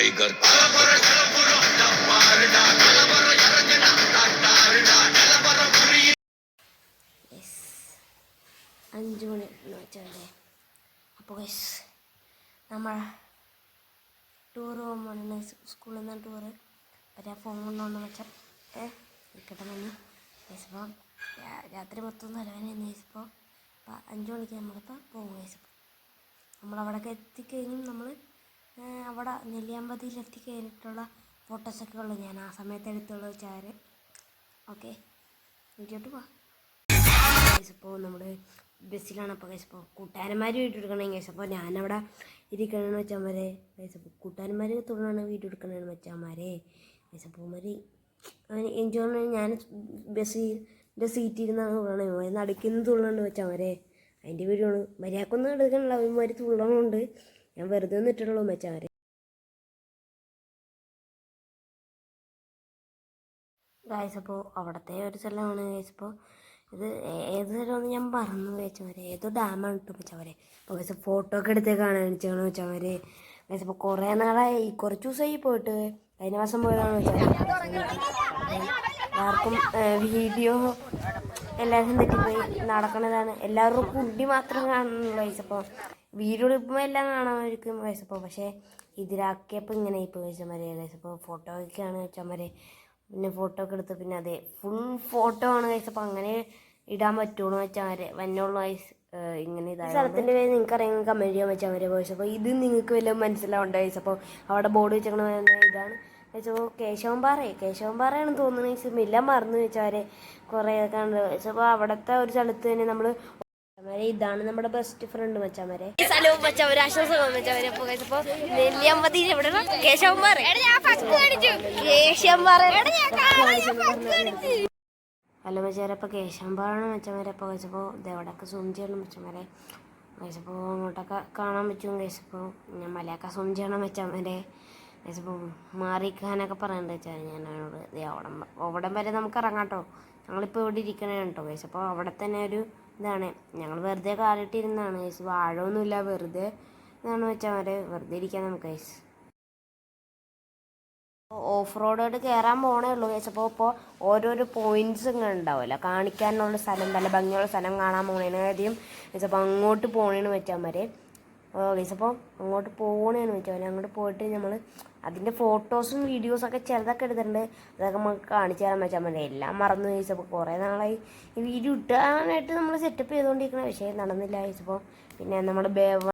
Tiger 5 മണി എന്ന് വെച്ചാൽ അപ്പോൾ ഗൈസ് നമ്മൾ ടൂർ പോകുമ്പോൾ സ്കൂളിൽ നിന്ന് ടൂറ് മറ്റേ ഫോൺ കൊണ്ടുപോകണമെന്ന് വെച്ചാൽ നിൽക്കട്ടെ മഞ്ഞ് ഗൈസ് ഇപ്പോൾ രാത്രി മൊത്തം തലവേദന ഗൈസ്. 5 മണിക്ക് നമ്മളിപ്പോൾ പോകും ഗൈസ്. നമ്മളവിടെയൊക്കെ എത്തിക്കഴിഞ്ഞും നമ്മൾ അവിടെ നെല്ലിയാമ്പതിയിൽ എത്തിക്കഴിഞ്ഞിട്ടുള്ള ഫോട്ടോസൊക്കെ ഉള്ളു ഞാൻ ആ സമയത്ത് എടുത്തുള്ള വെച്ചാൽ. ഓക്കെ വീട്ടിലോട്ട് പോവാം ഗൈസ്. ഇപ്പോൾ നമ്മൾ ബസ്സിലാണ്. അപ്പോൾ ഗൈസ് ഇപ്പോൾ കൂട്ടുകാരന്മാർ വീഡിയോ എടുക്കണമെങ്കിൽ ഗൈസ് അപ്പോൾ ഞാനവിടെ ഇരിക്കണമെന്ന് വെച്ചാൽ ഗൈസ്. അപ്പോൾ കൂട്ടുകാരന്മാർ തുള്ളാണ് വീഡിയോ എടുക്കണമെന്ന് വെച്ചാൽ ഗൈസ്. അപ്പോൾ മാതിരി എൻജോയ് ഞാൻ ബസ്സിൻ്റെ സീറ്റ് ഇരുന്നാണ് തുള്ളണേ നടക്കുന്ന തുള്ളണ്ട് വെച്ചാൽ അതിൻ്റെ വീഡിയോ ആണ്. മര്യാദക്കൊന്നും എടുക്കണില്ല അവന്മാർ തുള്ളണമുണ്ട്. ഞാൻ വെറുതെ ഒന്ന് ഇട്ടിട്ടുള്ളൂ വെച്ചാൽ ഗൈസ്. അപ്പോൾ അവിടുത്തെ ഒരു സ്ഥലമാണ് ഗൈസ്. ഇപ്പോൾ ഇത് ഏത് സ്ഥലമെന്ന് ഞാൻ പറഞ്ഞു വെച്ചാൽ ഏതോ ഡാമാണ് ഇട്ട് വെച്ചാൽ അപ്പോൾ ഗൈസ് ഫോട്ടോ ഒക്കെ എടുത്തേക്കാണ് കാണിച്ചാണ് വെച്ചാൽ ഗൈസ്. ഇപ്പോൾ കുറേ നാളായി, കുറച്ച് ദിവസമായി പോയിട്ട്. കഴിഞ്ഞ മാസം പോയതാണ് വെച്ചാൽ. എല്ലാവർക്കും വീഡിയോ എല്ലാവരും തെറ്റിപ്പോയി നടക്കണതാണ്. എല്ലാവരും കുണ്ടി മാത്രം കാണുന്നുള്ളൂ ഗൈസ്. അപ്പോൾ വീഡിയോ എടുക്കുമ്പോൾ എല്ലാം കാണാമായിരിക്കും ഗൈസ്. അപ്പോൾ പക്ഷേ ഇതിലാക്കിയപ്പോൾ ഇങ്ങനെ ഇപ്പോൾ വെച്ചാൽ ഗൈസ്. അപ്പോൾ ഫോട്ടോ ഒക്കെയാണ് വെച്ചാൽ പിന്നെ ഫോട്ടോ ഒക്കെ എടുത്ത് പിന്നെ അതെ ഫുൾ ഫോട്ടോ ആണ് ഗൈസ്. അപ്പോൾ അങ്ങനെ ഇടാൻ പറ്റുള്ളൂ വെച്ചാൽ വന്നുള്ളൂ ഗൈസ്. ഇങ്ങനെ ഇതായ സ്ഥലത്തിൻ്റെ പേര് നിങ്ങൾക്ക് അറിയാൻ കമൻറ്റ് ചെയ്യാൻ വെച്ചാൽ ഗൈസ്. അപ്പോൾ ഇത് നിങ്ങൾക്ക് വല്ല മനസ്സിലാവേണ്ട ഗൈസ്. അപ്പോൾ അവിടെ ബോർഡ് വെച്ചേക്കണ ഇതാണ് ഗൈസ്. അപ്പോൾ കേശവൻപാറയാണെന്ന് തോന്നുന്നു ഗൈസ്. എല്ലാം മറന്നു വെച്ചാൽ കുറേ കണ്ട് ഗൈസ്. അപ്പോൾ അവിടുത്തെ ഒരു സ്ഥലത്ത് തന്നെ നമ്മൾ ഇതാണ് നമ്മുടെ ബെസ്റ്റ് ഫ്രണ്ട് മച്ചാമരെ സ്ഥലവും മച്ചാമരെ ആശ്വാസം മച്ചാമരെ. അപ്പോൾ ഇപ്പോൾ നെല്ലിയാമ്പതി എവിടെ കേശവൻപാറ ഹലോ മച്ചാരെ. അപ്പോൾ കേശവൻപാറാണ് മച്ചമാരെ. അപ്പോൾ കഴിച്ചപ്പോൾ ഇതെവിടെയൊക്കെ സൂം ചെയ്യണം മച്ചമാരെ കഴിച്ചപ്പോൾ അങ്ങോട്ടൊക്കെ കാണാൻ പറ്റും കഴിച്ചപ്പോൾ ഞാൻ മലയൊക്കെ സൂം ചെയ്യണം മച്ചമാരെ കഴിച്ചപ്പോൾ മാറിക്കാനൊക്കെ പറയുന്നുണ്ട് വെച്ചാൽ ഞാൻ അവനോട് അവിടം വരെ നമുക്ക് ഇറങ്ങാം കേട്ടോ. ഞങ്ങളിപ്പോൾ ഇവിടെ ഇരിക്കണേ കേട്ടോ കഴിച്ചപ്പോൾ അവിടെ തന്നെ ഒരു ഇതാണ്. ഞങ്ങൾ വെറുതെ കാലിട്ടിരുന്നതാണ് കഴിച്ച്. വാഴൊന്നുമില്ല, വെറുതെ ഇതാണ് വെച്ചാൽ വെറുതെ ഇരിക്കാൻ നമുക്ക് കഴിച്ച്. ഓഫ് റോഡായിട്ട് കയറാൻ പോകണേ ഉള്ളൂ കഴിച്ചപ്പോൾ. ഇപ്പോൾ ഓരോരോ പോയിൻറ്റ്സ് ഇങ്ങനെ ഉണ്ടാവുമല്ലോ കാണിക്കാനുള്ള സ്ഥലം, നല്ല ഭംഗിയുള്ള സ്ഥലം കാണാൻ പോകണേന് ആദ്യം കഴിച്ചപ്പോൾ അങ്ങോട്ട് പോകണേന്ന് വെച്ചാൽ വരെ കഴിച്ചപ്പോൾ അങ്ങോട്ട് പോകണേന്ന് വെച്ചാൽ അങ്ങോട്ട് പോയിട്ട് നമ്മൾ അതിൻ്റെ ഫോട്ടോസും വീഡിയോസൊക്കെ ചിലതൊക്കെ എടുത്തിട്ടുണ്ട്. അതൊക്കെ നമുക്ക് കാണിച്ചു തരാൻ വെച്ചാൽ മതി. എല്ലാം മറന്നു കഴിച്ചപ്പോൾ കുറേ നാളായി ഈ വീഡിയോ ഇട്ടാനായിട്ട് നമ്മൾ സെറ്റപ്പ് ചെയ്തുകൊണ്ടിരിക്കണം. പക്ഷേ നടന്നില്ല കഴിച്ചപ്പോൾ പിന്നെ നമ്മൾ